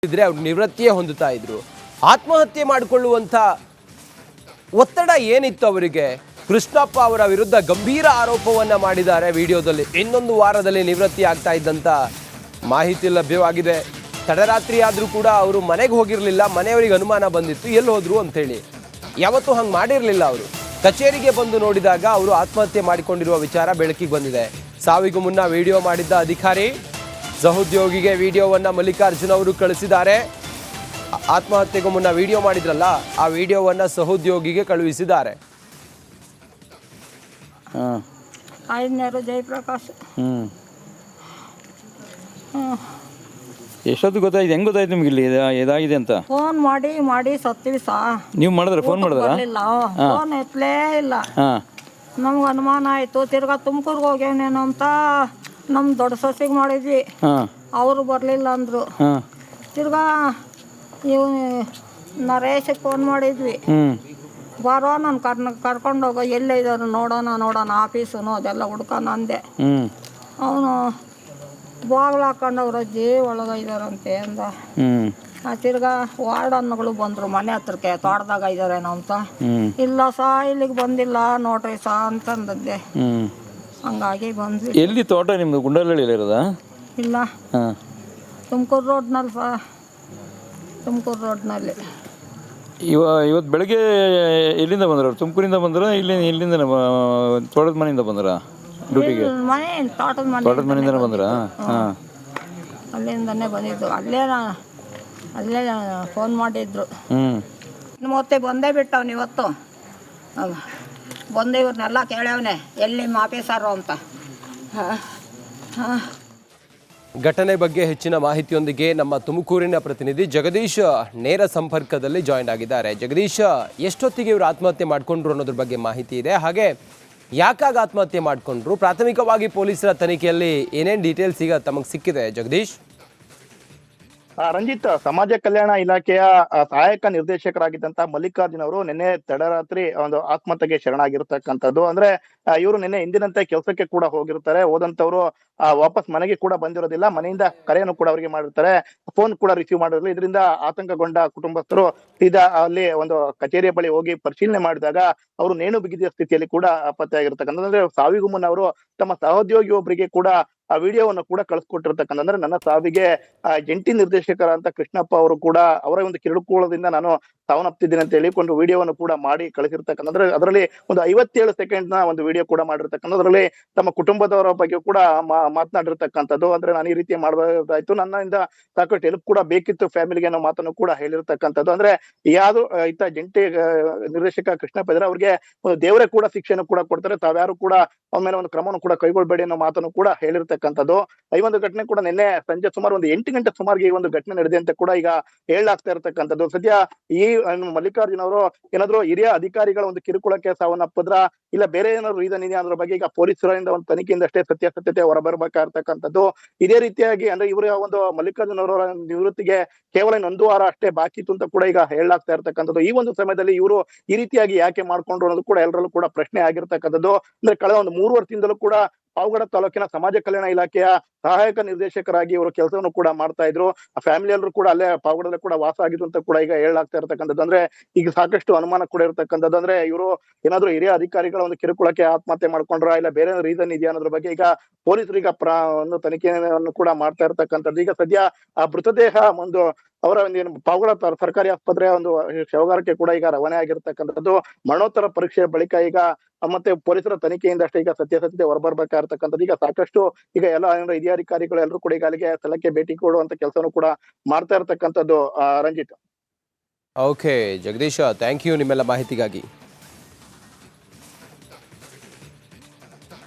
ಇದ್ರೆ ಅವರು ನಿವೃತ್ತಿಯೇ ಹೊಂದುತ್ತಾ ಇದ್ರು. ಆತ್ಮಹತ್ಯೆ ಮಾಡಿಕೊಳ್ಳುವಂತ ಒತ್ತಡ ಏನಿತ್ತು ಅವರಿಗೆ? ಕೃಷ್ಣಪ್ಪ ಅವರ ವಿರುದ್ಧ ಗಂಭೀರ ಆರೋಪವನ್ನ ಮಾಡಿದ್ದಾರೆ ವಿಡಿಯೋದಲ್ಲಿ. ಇನ್ನೊಂದು ವಾರದಲ್ಲಿ ನಿವೃತ್ತಿ ಆಗ್ತಾ ಇದ್ದಂತ ಮಾಹಿತಿ ಲಭ್ಯವಾಗಿದೆ. ತಡರಾತ್ರಿ ಆದರೂ ಕೂಡ ಅವರು ಮನೆಗೆ ಹೋಗಿರಲಿಲ್ಲ. ಮನೆಯವರಿಗೆ ಅನುಮಾನ ಬಂದಿತ್ತು ಎಲ್ಲಿ ಹೋದ್ರು ಅಂತ ಹೇಳಿ. ಯಾವತ್ತೂ ಹಂಗೆ ಮಾಡಿರಲಿಲ್ಲ. ಅವರು ಕಚೇರಿಗೆ ಬಂದು ನೋಡಿದಾಗ ಅವರು ಆತ್ಮಹತ್ಯೆ ಮಾಡಿಕೊಂಡಿರುವ ವಿಚಾರ ಬೆಳಕಿಗೆ ಬಂದಿದೆ. ಸಾವಿಗೂ ಮುನ್ನ ವಿಡಿಯೋ ಮಾಡಿದ್ದ ಅಧಿಕಾರಿ ಸಹೋದ್ಯೋಗಿಗೆ ವಿಡಿಯೋವನ್ನ ಮಲ್ಲಿಕಾರ್ಜುನ್ ಅವರು ಕಳಿಸಿದ್ದಾರೆ. ಆತ್ಮಹತ್ಯೆಗೂ ಮುನ್ನ ವಿಡಿಯೋ ಮಾಡಿದ್ರಲ್ಲ, ಆ ವಿಡಿಯೋವನ್ನ ಸಹೋದ್ಯೋಗಿಗೆ ಕಳುಹಿಸಿದ್ದಾರೆ. ಜಯಪ್ರಕಾಶ್. ಎಷ್ಟೊತ್ತು ಗೊತ್ತಾಯ್ತು? ಹೆಂಗ್ ಗೊತ್ತಾಯ್ತು ನಿಮ್ಗೆ ಇಲ್ಲಿ ಇದಾಗಿದೆ ಅಂತ? ಫೋನ್ ಮಾಡಿ ಸತ್ತೀವಿ ಸಾ. ನೀವು ಮಾಡಿದ್ರೆ ಫೋನ್ ಮಾಡಿದ್ರ? ಫೋನ್ ಎತ್ತಲೇ ಇಲ್ಲ. ನಮ್ಗೆ ಅನುಮಾನ ಆಯ್ತು. ತಿರ್ಗಾ ತುಮಕೂರ್ಗೆ ಹೋಗ್ಯಾನೇನೋ ಅಂತ ನಮ್ಮ ದೊಡ್ಡ ಸೊಸೆಗೆ ಮಾಡಿದ್ವಿ. ಅವರು ಬರಲಿಲ್ಲ ಅಂದರು. ತಿರ್ಗಾ ಇವ್ ನರೇಶಗೆ ಫೋನ್ ಮಾಡಿದ್ವಿ. ಬರೋ ನಾನು ಕರ್ಕೊಂಡೋಗೋ ಎಲ್ಲೇ ಇದ್ದಾರೆ ನೋಡೋಣ ಆಫೀಸು ಅದೆಲ್ಲ ಹುಡ್ಕೋಣ ಅಂದೆ. ಅವನು ಬಾಗ್ಲು ಹಾಕೊಂಡವ್ರ ಅಜ್ಜಿ ಒಳಗಿದಾರಂತೆ ಅಂದ. ತಿರ್ಗಾ ವಾರ್ಡನ್ಗಳು ಬಂದರು ಮನೆ ಹತ್ರಕ್ಕೆ, ತೋಟದಾಗ ಇದ್ದಾರೇನೋ ಅಂತ. ಇಲ್ಲ ಸಾ ಇಲ್ಲಿಗೆ ಬಂದಿಲ್ಲ ನೋಡ್ರಿ ಸಾ ಅಂತಂದದ್ದೆ. ಹಂಗಾಗಿ ಬಂದ್ವಿ. ಎಲ್ಲಿ ತೋಟ ನಿಮ್ದು? ಗುಂಡಲಹಳ್ಳಿ ಇರೋದಾ? ಇಲ್ಲ, ತುಮಕೂರು ರೋಡ್ನಲ್ಲಿ ಸಾ. ತುಮಕೂರು ರೋಡ್ನಲ್ಲಿ. ಇವತ್ತು ಬೆಳಗ್ಗೆ ಎಲ್ಲಿಂದ ಬಂದ್ರ? ತುಮಕೂರಿಂದ ಬಂದ್ರ? ಇಲ್ಲಿಂದ ತೋಟದ ಮನೆಯಿಂದ ಬಂದ್ರ ಡ್ಯೂಟಿಗೆ? ಮನೆ ತೋಟದ ಮನೆಯಿಂದನೇ ಬಂದ್ರ? ಅಲ್ಲಿಂದನೇ ಬಂದಿದ್ದು. ಅಲ್ಲೇ ಫೋನ್ ಮಾಡಿದ್ರು. ಮತ್ತೆ ಬಂದೇ ಬಿಟ್ಟವ್ನು ಇವತ್ತು. ಬಂದು ಇವ್ರನ್ನೆಲ್ಲ ಕೇಳವನೆ ಎಲ್ಲಿ ಆಫೀಸರು ಅಂತ. ಘಟನೆ ಬಗ್ಗೆ ಹೆಚ್ಚಿನ ಮಾಹಿತಿಯೊಂದಿಗೆ ನಮ್ಮ ತುಮಕೂರಿನ ಪ್ರತಿನಿಧಿ ಜಗದೀಶ್ ನೇರ ಸಂಪರ್ಕದಲ್ಲಿ ಜಾಯಿನ್ ಆಗಿದ್ದಾರೆ. ಜಗದೀಶ್, ಎಷ್ಟೊತ್ತಿಗೆ ಇವರು ಆತ್ಮಹತ್ಯೆ ಮಾಡಿಕೊಂಡ್ರು ಅನ್ನೋದ್ರ ಬಗ್ಗೆ ಮಾಹಿತಿ ಇದೆ. ಹಾಗೆ ಯಾಕಾಗ ಆತ್ಮಹತ್ಯೆ ಮಾಡಿಕೊಂಡ್ರು? ಪ್ರಾಥಮಿಕವಾಗಿ ಪೊಲೀಸರ ತನಿಖೆಯಲ್ಲಿ ಏನೇನು ಡೀಟೇಲ್ಸ್ ಈಗ ತಮಗೆ ಸಿಕ್ಕಿದೆ ಜಗದೀಶ್? ರಂಜಿತ್, ಸಮಾಜ ಕಲ್ಯಾಣ ಇಲಾಖೆಯ ಸಹಾಯಕ ನಿರ್ದೇಶಕರಾಗಿದ್ದಂತ ಮಲ್ಲಿಕಾರ್ಜುನ್ ಅವರು ನಿನ್ನೆ ತಡರಾತ್ರಿ ಒಂದು ಆತ್ಮಹತ್ಯೆಗೆ ಶರಣಾಗಿರ್ತಕ್ಕಂಥದ್ದು. ಅಂದ್ರೆ ಇವರು ನಿನ್ನೆ ಎಂದಿನಂತೆ ಕೆಲಸಕ್ಕೆ ಕೂಡ ಹೋಗಿರ್ತಾರೆ. ಹೋದಂತವ್ರು ವಾಪಸ್ ಮನೆಗೆ ಕೂಡ ಬಂದಿರೋದಿಲ್ಲ. ಮನೆಯಿಂದ ಕರೆಯನ್ನು ಕೂಡ ಅವರಿಗೆ ಮಾಡಿರ್ತಾರೆ, ಫೋನ್ ಕೂಡ ರಿಸೀವ್ ಮಾಡಿರಲಿಲ್ಲ. ಇದರಿಂದ ಆತಂಕಗೊಂಡ ಕುಟುಂಬಸ್ಥರು ಸೀದಾ ಅಲ್ಲಿ ಒಂದು ಕಚೇರಿಯ ಬಳಿ ಹೋಗಿ ಪರಿಶೀಲನೆ ಮಾಡಿದಾಗ ಅವರು ನೇಣು ಬಿಗಿದ ಸ್ಥಿತಿಯಲ್ಲಿ ಕೂಡ ಪತ್ತೆಯಾಗಿರ್ತಕ್ಕಂಥದ್ದು. ಅಂದ್ರೆ ಸಾವಿಗೂ ಮುನ್ನ ಅವರು ತಮ್ಮ ಸಹೋದ್ಯೋಗಿ ಒಬ್ಬರಿಗೆ ಕೂಡ ಆ ವಿಡಿಯೋವನ್ನು ಕೂಡ ಕಳಿಸ್ಕೊಟ್ಟಿರ್ತಕ್ಕಂಥ, ಅಂದ್ರೆ ನನ್ನ ಸಾವಿಗೆ ಜಂಟಿ ನಿರ್ದೇಶಕರ ಕೃಷ್ಣಪ್ಪ ಅವರು ಕೂಡ ಅವರ ಒಂದು ಕಿರುಕುಳದಿಂದ ನಾನು ಸಾವನ್ನಪ್ತಿದ್ದೀನಿ ಅಂತ ಹೇಳಿಕೊಂಡು ವಿಡಿಯೋವನ್ನು ಕೂಡ ಮಾಡಿ ಕಳಿಸಿರ್ತಕ್ಕಂಥ. ಅಂದ್ರೆ ಅದರಲ್ಲಿ ಒಂದು 57 ಸೆಕೆಂಡ್ ಒಂದು ವಿಡಿಯೋ ಕೂಡ ಮಾಡಿರ್ತಕ್ಕಂಥ. ಅದರಲ್ಲಿ ತಮ್ಮ ಕುಟುಂಬದವರ ಬಗ್ಗೆ ಕೂಡ ಮಾತನಾಡಿರ್ತಕ್ಕಂಥದ್ದು. ಅಂದ್ರೆ ನಾನು ಈ ರೀತಿ ಮಾಡಬಹುದಾಯ್ತು, ನನ್ನಿಂದ ಸಾಕಷ್ಟು ಹೆಲ್ಪ್ ಕೂಡ ಬೇಕಿತ್ತು ಫ್ಯಾಮಿಲಿಗೆ ಅನ್ನೋ ಮಾತನ್ನು ಕೂಡ ಹೇಳಿರ್ತಕ್ಕಂಥದ್ದು. ಅಂದ್ರೆ ಯಾವ್ದು ಇತ್ತ ಜಂಟಿ ನಿರ್ದೇಶಕ ಕೃಷ್ಣಪ್ಪ ಇದ್ರೆ ಅವ್ರಿಗೆ ಒಂದು ದೇವರೇ ಕೂಡ ಶಿಕ್ಷೆಯನ್ನು ಕೂಡ ಕೊಡ್ತಾರೆ, ತಾವ್ಯಾರು ಕೂಡ ಅವ್ರ ಮೇಲೆ ಒಂದು ಕ್ರಮವನ್ನು ಕೂಡ ಕೈಗೊಳ್ಬೇಡಿ ಅನ್ನೋ ಮಾತನ್ನು ಕೂಡ ಹೇಳಿರ್ತಕ್ಕಂಥದ್ದು. ಈ ಒಂದು ಘಟನೆ ಕೂಡ ನಿನ್ನೆ ಸಂಜೆ ಸುಮಾರು ಒಂದು 8 ಗಂಟೆ ಸುಮಾರಿಗೆ ಈ ಒಂದು ಘಟನೆ ನಡೆದಿದೆ ಅಂತ ಕೂಡ ಈಗ ಹೇಳಲಾಗ್ತಾ ಇರತಕ್ಕಂಥದ್ದು. ಸದ್ಯ ಈ ಮಲ್ಲಿಕಾರ್ಜುನ್ ಅವರು ಏನಾದ್ರು ಹಿರಿಯ ಅಧಿಕಾರಿಗಳ ಒಂದು ಕಿರುಕುಳಕ್ಕೆ ಸಾವನ್ನಪ್ಪದ್ರ ಇಲ್ಲ ಬೇರೆ ಏನಾದ್ರು ರೀಸನ್ ಇದೆಯಾ ಅನ್ನೋದ್ರ ಬಗ್ಗೆ ಈಗ ಪೊಲೀಸರಿಂದ ಒಂದು ತನಿಖೆಯಿಂದ ಅಷ್ಟೇ ಸತ್ಯಾಸತ್ಯತೆ ಹೊರಬರಬೇಕಾಗಿರ್ತಕ್ಕಂಥದ್ದು. ಇದೇ ರೀತಿಯಾಗಿ ಅಂದ್ರೆ ಇವರ ಒಂದು ಮಲ್ಲಿಕಾರ್ಜುನ್ ಅವರ ನಿವೃತ್ತಿಗೆ ಕೇವಲ 1 ವಾರ ಅಷ್ಟೇ ಬಾಕಿ ಇತ್ತು ಅಂತ ಕೂಡ ಈಗ ಹೇಳಲಾಗ್ತಾ ಇರ್ತಕ್ಕಂಥದ್ದು. ಈ ಒಂದು ಸಮಯದಲ್ಲಿ ಇವರು ಈ ರೀತಿಯಾಗಿ ಯಾಕೆ ಮಾಡ್ಕೊಂಡ್ರು ಅನ್ನೋದು ಕೂಡ ಎಲ್ಲರಲ್ಲೂ ಕೂಡ ಪ್ರಶ್ನೆ ಆಗಿರ್ತಕ್ಕಂಥದ್ದು. ಅಂದ್ರೆ ಕಳೆದ ಒಂದು 3 ವರ್ಷದಿಂದಲೂ ಕೂಡ ಪಾವಗಡ ತಾಲೂಕಿನ ಸಮಾಜ ಕಲ್ಯಾಣ ಇಲಾಖೆಯ ಸಹಾಯಕ ನಿರ್ದೇಶಕರಾಗಿ ಇವರು ಕೆಲಸವನ್ನು ಕೂಡ ಮಾಡ್ತಾ ಇದ್ರು. ಆ ಫ್ಯಾಮಿಲಿ ಎಲ್ಲರೂ ಕೂಡ ಅಲ್ಲೇ ಪಾವಗಡದಲ್ಲಿ ಕೂಡ ವಾಸ ಆಗಿದ್ರು ಅಂತ ಕೂಡ ಈಗ ಹೇಳಲಾಗ್ತಾ ಇರ್ತಕ್ಕಂಥದ್ದು. ಅಂದ್ರೆ ಈಗ ಸಾಕಷ್ಟು ಅನುಮಾನ ಕೂಡ ಇರ್ತಕ್ಕಂಥದ್ದು. ಅಂದ್ರೆ ಇವರು ಏನಾದ್ರು ಹಿರಿಯ ಅಧಿಕಾರಿಗಳ ಒಂದು ಕಿರುಕುಳಕ್ಕೆ ಆತ್ಮಹತ್ಯೆ ಮಾಡ್ಕೊಂಡ್ರ ಇಲ್ಲ ಬೇರೆ ರೀಸನ್ ಇದೆಯಾ ಅನ್ನೋದ್ರ ಬಗ್ಗೆ ಈಗ ಪೊಲೀಸರು ಈಗ ಒಂದು ತನಿಖೆಯನ್ನು ಕೂಡ ಮಾಡ್ತಾ ಇರ್ತಕ್ಕಂಥದ್ದು. ಈಗ ಸದ್ಯ ಆ ಮೃತದೇಹ ಒಂದು ಅವರ ಒಂದು ಪಾವಗಡ ಸರ್ಕಾರಿ ಆಸ್ಪತ್ರೆಯ ಒಂದು ಶವಗಾರಕ್ಕೆ ಕೂಡ ಈಗ ರವಾನೆ ಆಗಿರ್ತಕ್ಕಂಥದ್ದು. ಮರಣೋತ್ತರ ಪರೀಕ್ಷೆ ಬಳಿಕ ಈಗ ಮತ್ತೆ ಪೊಲೀಸರ ತನಿಖೆಯಿಂದ ಅಷ್ಟೇ ಈಗ ಸತ್ಯಾಸತ್ಯತೆ ಹೊರಬರ್ಬೇಕಾಗಿರ್ತಕ್ಕಂಥದ್ದು. ಈಗ ಸಾಕಷ್ಟು ಈಗ ಎಲ್ಲ ಹಿರಿಯ ಅಧಿಕಾರಿಗಳು ಎಲ್ಲರೂ ಕೂಡ ಈಗ ಅಲ್ಲಿಗೆ ಸ್ಥಳಕ್ಕೆ ಭೇಟಿ ಕೊಡುವಂತ ಕೆಲಸನೂ ಕೂಡ ಮಾಡ್ತಾ ಇರ್ತಕ್ಕಂಥದ್ದು. Ranjit. Okay Jagadish, thank you ನಿಮ್ಮೆಲ್ಲ ಮಾಹಿತಿಗಾಗಿ.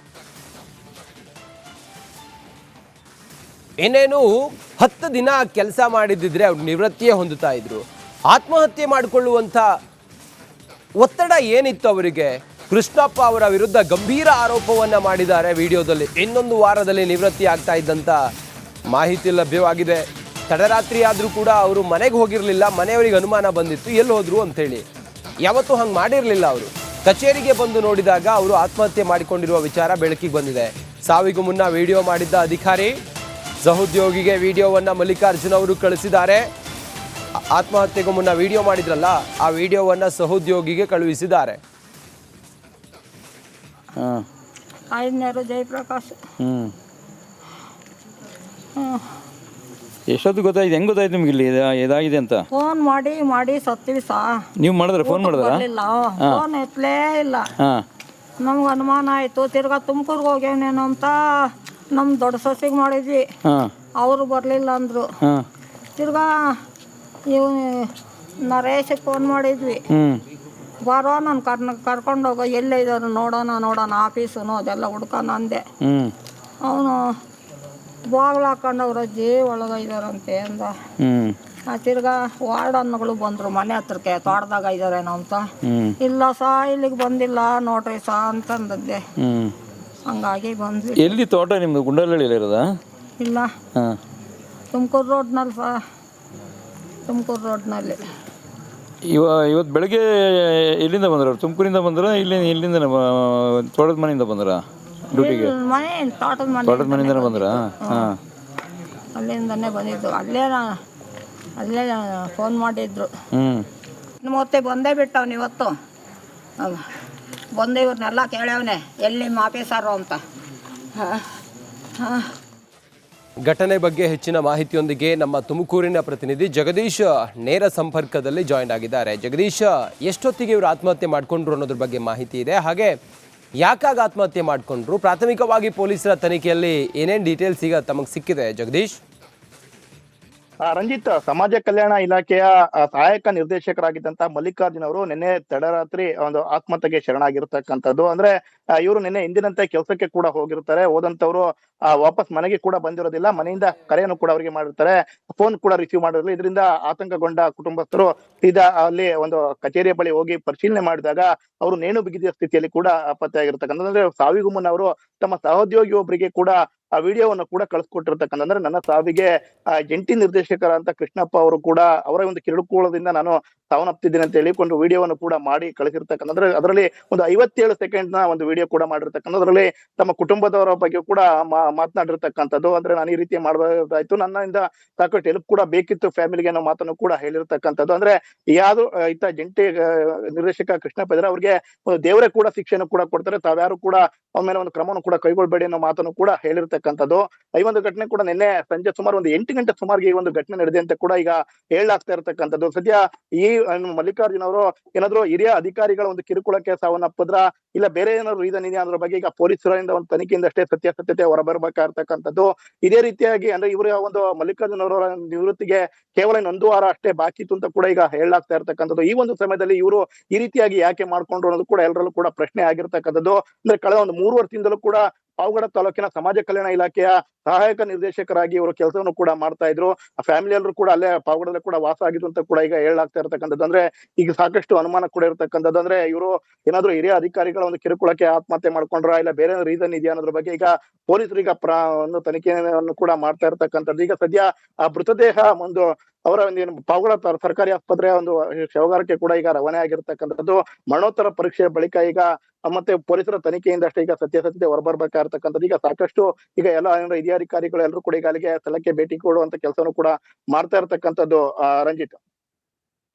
ಇನ್ನೇನು 10 ದಿನ ಕೆಲಸ ಮಾಡಿದ್ದಿದ್ರೆ ಅವ್ರು ನಿವೃತ್ತಿಯೇ ಹೊಂದುತ್ತಾ ಇದ್ರು. ಆತ್ಮಹತ್ಯೆ ಮಾಡಿಕೊಳ್ಳುವಂಥ ಒತ್ತಡ ಏನಿತ್ತು ಅವರಿಗೆ? ಕೃಷ್ಣಪ್ಪ ಅವರ ವಿರುದ್ಧ ಗಂಭೀರ ಆರೋಪವನ್ನ ಮಾಡಿದ್ದಾರೆ ವಿಡಿಯೋದಲ್ಲಿ. ಇನ್ನೊಂದು ವಾರದಲ್ಲಿ ನಿವೃತ್ತಿ ಆಗ್ತಾ ಇದ್ದಂತ ಮಾಹಿತಿ ಲಭ್ಯವಾಗಿದೆ. ತಡರಾತ್ರಿ ಆದರೂ ಕೂಡ ಅವರು ಮನೆಗೆ ಹೋಗಿರಲಿಲ್ಲ. ಮನೆಯವರಿಗೆ ಅನುಮಾನ ಬಂದಿತ್ತು ಎಲ್ಲಿ ಹೋದ್ರು ಅಂತ ಹೇಳಿ. ಯಾವತ್ತೂ ಹಂಗೆ ಮಾಡಿರಲಿಲ್ಲ. ಅವರು ಕಚೇರಿಗೆ ಬಂದು ನೋಡಿದಾಗ ಅವರು ಆತ್ಮಹತ್ಯೆ ಮಾಡಿಕೊಂಡಿರುವ ವಿಚಾರ ಬೆಳಕಿಗೆ ಬಂದಿದೆ. ಸಾವಿಗೂ ಮುನ್ನ ವಿಡಿಯೋ ಮಾಡಿದ್ದ ಅಧಿಕಾರಿ ಸಹೋದ್ಯೋಗಿಗೆ ವಿಡಿಯೋವನ್ನ ಮಲ್ಲಿಕಾರ್ಜುನ್ ಅವರು ಕಳಿಸಿದ್ದಾರೆ. ಆತ್ಮಹತ್ಯೆಗೂ ಮುನ್ನ ವಿಡಿಯೋ ಮಾಡಿದ್ರಲ್ಲ, ಆ ವಿಡಿಯೋವನ್ನ ಸಹೋದ್ಯೋಗಿಗೆ ಕಳುಹಿಸಿದ್ದಾರೆ. ಹಾಂ ಐದನೇರು ಜಯಪ್ರಕಾಶ್. ಎಷ್ಟೊತ್ತು ಗೊತ್ತಾಯ್ತು? ಹೆಂಗೆ ಗೊತ್ತಾಯ್ತು ನಿಮ್ಗೆ ಇಲ್ಲಿ ಇದಾಗಿದೆ ಅಂತ? ಫೋನ್ ಮಾಡಿ ಸತ್ತೀವಿ ಸಾ. ನೀವು ಮಾಡಿದ್ರೆ ಫೋನ್ ಮಾಡಿದ್ರಾ? ಬರ್ಲಿಲ್ಲ, ಫೋನ್ ಎತ್ತಲೇ ಇಲ್ಲ. ಹಾಂ ನಮ್ಗೆ ಅನುಮಾನ ಆಯಿತು. ತಿರ್ಗಾ ತುಮಕೂರ್ಗೆ ಹೋಗ್ಯಾನೇನೋ ಅಂತ ನಮ್ಮ ದೊಡ್ಡ ಸೊಸೆಗೆ ಮಾಡಿದ್ವಿ. ಹಾಂ ಅವರು ಬರಲಿಲ್ಲ ಅಂದರು. ಹಾಂ ತಿರ್ಗಾ ಇವ್ ನರೇಶಗೆ ಫೋನ್ ಮಾಡಿದ್ವಿ. ಬರೋ ನಾನು ಕರ್ಕೊಂಡೋಗೋ ಎಲ್ಲೇ ಇದ್ದಾರೆ ನೋಡೋಣ ಆಫೀಸು ಅದೆಲ್ಲ ಹುಡ್ಕೋಣ ಅಂದೆ. ಅವನು ಬಾಗ್ಲು ಹಾಕೊಂಡವ್ರ ಅಜ್ಜಿ ಒಳಗಿದಾರಂತೆ ಅಂದ. ತಿರ್ಗಾ ವಾರ್ಡನ್ಗಳು ಬಂದರು ಮನೆ ಹತ್ರಕ್ಕೆ, ತೋಟದಾಗ ಇದ್ದಾರೇನೋ ಅಂತ. ಇಲ್ಲ ಸಾ ಇಲ್ಲಿಗೆ ಬಂದಿಲ್ಲ ನೋಡ್ರಿ ಸಾ ಅಂತಂದದ್ದೆ. ಹಂಗಾಗಿ ಬಂದ್ವಿ. ಎಲ್ಲಿ ತೋಟ ನಿಮ್ಮದು? ಗುಂಡಲಹಳ್ಳಿಯಲ್ಲಿ ಇರೋದಾ? ಇಲ್ಲ, ತುಮಕೂರು ರೋಡ್ನಲ್ಲಿ ಸಾ, ತುಮಕೂರು ರೋಡ್ನಲ್ಲಿ. ಇವತ್ತು ಬೆಳಗ್ಗೆ ಎಲ್ಲಿಂದ ಬಂದ್ರ? ತುಮಕೂರಿಂದ ಬಂದ್ರ? ಇಲ್ಲಿಂದ ತೋಟದ ಮನೆಯಿಂದ ಬಂದ್ರ ಡ್ಯೂಟಿಗೆ? ಮನೆ ತೋಟದ ಮನೆಯಿಂದನೇ ಬಂದ್ರ? ಹಾಂ ಅಲ್ಲಿಂದನೇ ಬಂದಿದ್ದು. ಅಲ್ಲೇ ಫೋನ್ ಮಾಡಿದ್ರು. ಮತ್ತೆ ಬಂದೇ ಬಿಟ್ಟವ್ನು ಇವತ್ತು. ಬಂದು ಇವ್ರನ್ನೆಲ್ಲ ಕೇಳ್ಯವನೆ ಎಲ್ಲಿ ನಿಮ್ಮ ಆಫೀಸರು ಅಂತ. ಘಟನೆ ಬಗ್ಗೆ ಹೆಚ್ಚಿನ ಮಾಹಿತಿಯೊಂದಿಗೆ ನಮ್ಮ ತುಮಕೂರಿನ ಪ್ರತಿನಿಧಿ ಜಗದೀಶ್ ನೇರ ಸಂಪರ್ಕದಲ್ಲಿ ಜಾಯಿನ್ ಆಗಿದ್ದಾರೆ. ಜಗದೀಶ್, ಎಷ್ಟೊತ್ತಿಗೆ ಇವರು ಆತ್ಮಹತ್ಯೆ ಮಾಡಿಕೊಂಡ್ರು ಅನ್ನೋದ್ರ ಬಗ್ಗೆ ಮಾಹಿತಿ ಇದೆ. ಹಾಗೆ ಯಾಕಾಗ ಆತ್ಮಹತ್ಯೆ ಮಾಡಿಕೊಂಡ್ರು? ಪ್ರಾಥಮಿಕವಾಗಿ ಪೊಲೀಸರ ತನಿಖೆಯಲ್ಲಿ ಏನೇನು ಡೀಟೇಲ್ಸ್ ಈಗ ತಮಗೆ ಸಿಕ್ಕಿದೆ ಜಗದೀಶ್? ರಂಜಿತ್, ಸಮಾಜ ಕಲ್ಯಾಣ ಇಲಾಖೆಯ ಸಹಾಯಕ ನಿರ್ದೇಶಕರಾಗಿದ್ದಂತ ಮಲ್ಲಿಕಾರ್ಜುನ್ ಅವರು ನಿನ್ನೆ ತಡರಾತ್ರಿ ಒಂದು ಆತ್ಮಹತ್ಯೆಗೆ ಶರಣಾಗಿರ್ತಕ್ಕಂಥದ್ದು. ಅಂದ್ರೆ ಇವರು ನಿನ್ನೆ ಹಿಂದಿನಂತೆ ಕೆಲಸಕ್ಕೆ ಕೂಡ ಹೋಗಿರ್ತಾರೆ. ಹೋದಂತವ್ರು ವಾಪಸ್ ಮನೆಗೆ ಕೂಡ ಬಂದಿರೋದಿಲ್ಲ. ಮನೆಯಿಂದ ಕರೆಯನ್ನು ಕೂಡ ಅವರಿಗೆ ಮಾಡಿರ್ತಾರೆ, ಫೋನ್ ಕೂಡ ರಿಸೀವ್ ಮಾಡಿರಲಿಲ್ಲ. ಇದರಿಂದ ಆತಂಕಗೊಂಡ ಕುಟುಂಬಸ್ಥರು ಸೀದಾ ಅಲ್ಲಿ ಒಂದು ಕಚೇರಿಯ ಬಳಿ ಹೋಗಿ ಪರಿಶೀಲನೆ ಮಾಡಿದಾಗ ಅವರು ನೇಣು ಬಿಗಿದ ಸ್ಥಿತಿಯಲ್ಲಿ ಕೂಡ ಪತ್ತೆಯಾಗಿರ್ತಕ್ಕಂಥ. ಅಂದ್ರೆ ಸಾವಿಗೂ ಮುನ್ನ ಅವರು ತಮ್ಮ ಸಹೋದ್ಯೋಗಿ ಒಬ್ಬರಿಗೆ ಕೂಡ ಆ ವಿಡಿಯೋವನ್ನು ಕೂಡ ಕಳಿಸ್ಕೊಟ್ಟಿರ್ತಕ್ಕಂಥ. ಅಂದ್ರೆ ನನ್ನ ಸಾವಿಗೆ ಜಂಟಿ ನಿರ್ದೇಶಕರ ಅಂತ ಕೃಷ್ಣಪ್ಪ ಅವರು ಕೂಡ ಅವರ ಒಂದು ಕಿರುಕುಳದಿಂದ ನಾನು ಸಾವನ್ನಪ್ತಿದ್ದೀನಿ ಅಂತ ಹೇಳಿಕೊಂಡು ವಿಡಿಯೋವನ್ನು ಕೂಡ ಮಾಡಿ ಕಳಿಸಿರ್ತಕ್ಕಂಥ. ಅಂದ್ರೆ ಅದರಲ್ಲಿ ಒಂದು 57 ಸೆಕೆಂಡ್ನ ಒಂದು ವಿಡಿಯೋ ಕೂಡ ಮಾಡಿರ್ತಕ್ಕಂಥ. ಅದರಲ್ಲಿ ತಮ್ಮ ಕುಟುಂಬದವರ ಬಗ್ಗೆ ಕೂಡ ಮಾತನಾಡಿರ್ತಕ್ಕಂಥದ್ದು. ಅಂದ್ರೆ ನಾನು ಈ ರೀತಿ ಮಾಡಬಹುದಾಯ್ತು, ನನ್ನಿಂದ ಸಾಕಷ್ಟು ಹೆಲ್ಪ್ ಕೂಡ ಬೇಕಿತ್ತು ಫ್ಯಾಮಿಲಿಗೆ ಅನ್ನೋ ಮಾತನ್ನು ಕೂಡ ಹೇಳಿರ್ತಕ್ಕಂಥದ್ದು. ಅಂದ್ರೆ ಯಾವ್ದು ಇತ್ತ ಜಂಟಿ ನಿರ್ದೇಶಕ ಕೃಷ್ಣಪ್ಪ ಇದ್ರೆ ಅವ್ರಿಗೆ ಒಂದು ದೇವರೇ ಕೂಡ ಶಿಕ್ಷೆಯನ್ನು ಕೂಡ ಕೊಡ್ತಾರೆ, ತಾವ್ಯಾರು ಕೂಡ ಅವ್ರ ಮೇಲೆ ಒಂದು ಕ್ರಮವನ್ನು ಕೂಡ ಕೈಗೊಳ್ಬೇಡಿ ಅನ್ನೋ ಮಾತನ್ನು ಕೂಡ ಹೇಳಿರ್ತಕ್ಕಂಥದ್ದು. ಈ ಒಂದು ಘಟನೆ ಕೂಡ ನಿನ್ನೆ ಸಂಜೆ ಸುಮಾರು ಒಂದು 8 ಗಂಟೆ ಸುಮಾರಿಗೆ ಈ ಒಂದು ಘಟನೆ ನಡೆದಿದೆ ಅಂತ ಕೂಡ ಈಗ ಹೇಳಲಾಗ್ತಾ ಇರ್ತಕ್ಕಂಥದ್ದು. ಸದ್ಯ ಈ ಮಲ್ಲಿಕಾರ್ಜುನ್ ಅವರು ಏನಾದ್ರು ಹಿರಿಯ ಅಧಿಕಾರಿಗಳ ಒಂದು ಕಿರುಕುಳಕ್ಕೆ ಸಾವನ್ನಪ್ಪದ್ರ ಇಲ್ಲ ಬೇರೆ ಏನಾದ್ರು ರೀಸನ್ ಇದೆಯಾ ಅನ್ನೋದ್ರ ಬಗ್ಗೆ ಈಗ ಪೊಲೀಸರಿಂದ ಒಂದು ತನಿಖೆಯಿಂದ ಅಷ್ಟೇ ಸತ್ಯಾಸತ್ಯತೆ ಹೊರಬರ್ಬೇಕಾಗಿರ್ತಕ್ಕಂಥದ್ದು. ಇದೇ ರೀತಿಯಾಗಿ ಅಂದ್ರೆ ಇವರ ಒಂದು ಮಲ್ಲಿಕಾರ್ಜುನ್ ಅವರ ನಿವೃತ್ತಿಗೆ ಕೇವಲ 1 ವಾರ ಅಷ್ಟೇ ಬಾಕಿ ಇತ್ತು ಅಂತ ಕೂಡ ಈಗ ಹೇಳಲಾಗ್ತಾ ಇರ್ತಕ್ಕಂಥದ್ದು. ಈ ಒಂದು ಸಮಯದಲ್ಲಿ ಇವರು ಈ ರೀತಿಯಾಗಿ ಯಾಕೆ ಮಾಡ್ಕೊಂಡ್ರು ಅನ್ನೋದು ಕೂಡ ಎಲ್ಲರಲ್ಲೂ ಕೂಡ ಪ್ರಶ್ನೆ ಆಗಿರ್ತಕ್ಕಂಥದ್ದು. ಅಂದ್ರೆ ಕಳೆದ ಒಂದು 3 ವರ್ಷದಿಂದಲೂ ಕೂಡ ಪಾವಗಡ ತಾಲೂಕಿನ ಸಮಾಜ ಕಲ್ಯಾಣ ಇಲಾಖೆಯ ಸಹಾಯಕ ನಿರ್ದೇಶಕರಾಗಿ ಇವರು ಕೆಲಸವನ್ನು ಕೂಡ ಮಾಡ್ತಾ ಇದ್ರು. ಆ ಫ್ಯಾಮಿಲಿ ಎಲ್ಲರೂ ಕೂಡ ಅಲ್ಲೇ ಪಾವಗಡದಲ್ಲಿ ಕೂಡ ವಾಸ ಆಗಿದ್ರು ಅಂತ ಕೂಡ ಈಗ ಹೇಳಲಾಗ್ತಾ ಇರ್ತಕ್ಕಂಥದ್ದು. ಅಂದ್ರೆ ಈಗ ಸಾಕಷ್ಟು ಅನುಮಾನ ಕೂಡ ಇರ್ತಕ್ಕಂಥದ್ದು. ಅಂದ್ರೆ ಇವರು ಏನಾದ್ರು ಹಿರಿಯ ಅಧಿಕಾರಿಗಳ ಒಂದು ಕಿರುಕುಳಕ್ಕೆ ಆತ್ಮಹತ್ಯೆ ಮಾಡ್ಕೊಂಡ್ರ ಇಲ್ಲ ಬೇರೆ ರೀಸನ್ ಇದೆಯಾ ಅನ್ನೋದ್ರ ಬಗ್ಗೆ ಈಗ ಪೊಲೀಸರು ಈಗ ಒಂದು ತನಿಖೆಯನ್ನು ಕೂಡ ಮಾಡ್ತಾ ಇರ್ತಕ್ಕಂಥದ್ದು. ಈಗ ಸದ್ಯ ಆ ಮೃತದೇಹ ಒಂದು ಅವರ ಒಂದು ಪಾವಗಡ ಸರ್ಕಾರಿ ಆಸ್ಪತ್ರೆಯ ಒಂದು ಶವಗಾರಕ್ಕೆ ಕೂಡ ಈಗ ರವಾನೆ ಆಗಿರ್ತಕ್ಕಂಥದ್ದು. ಮರಣೋತ್ತರ ಪರೀಕ್ಷೆಯ ಬಳಿಕ ಈಗ ಮತ್ತೆ ಪೊಲೀಸರ ತನಿಖೆಯಿಂದ ಅಷ್ಟೇ ಈಗ ಸತ್ಯಾಸತ್ಯತೆ ಹೊರಬರ್ಬೇಕಾಗಿರ್ತಕ್ಕಂಥದ್ದು. ಈಗ ಸಾಕಷ್ಟು ಈಗ ಎಲ್ಲ ಹಿರಿಯ ಅಧಿಕಾರಿಗಳು ಎಲ್ಲರೂ ಕೂಡ ಈಗ ಅಲ್ಲಿಗೆ ಸ್ಥಳಕ್ಕೆ ಭೇಟಿ ಕೊಡುವಂತ ಕೆಲಸನೂ ಕೂಡ ಮಾಡ್ತಾ ಇರ್ತಕ್ಕಂಥದ್ದು. Ranjit.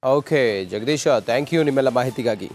Okay Jagadish, thank you ನಿಮ್ಮೆಲ್ಲ ಮಾಹಿತಿಗಾಗಿ.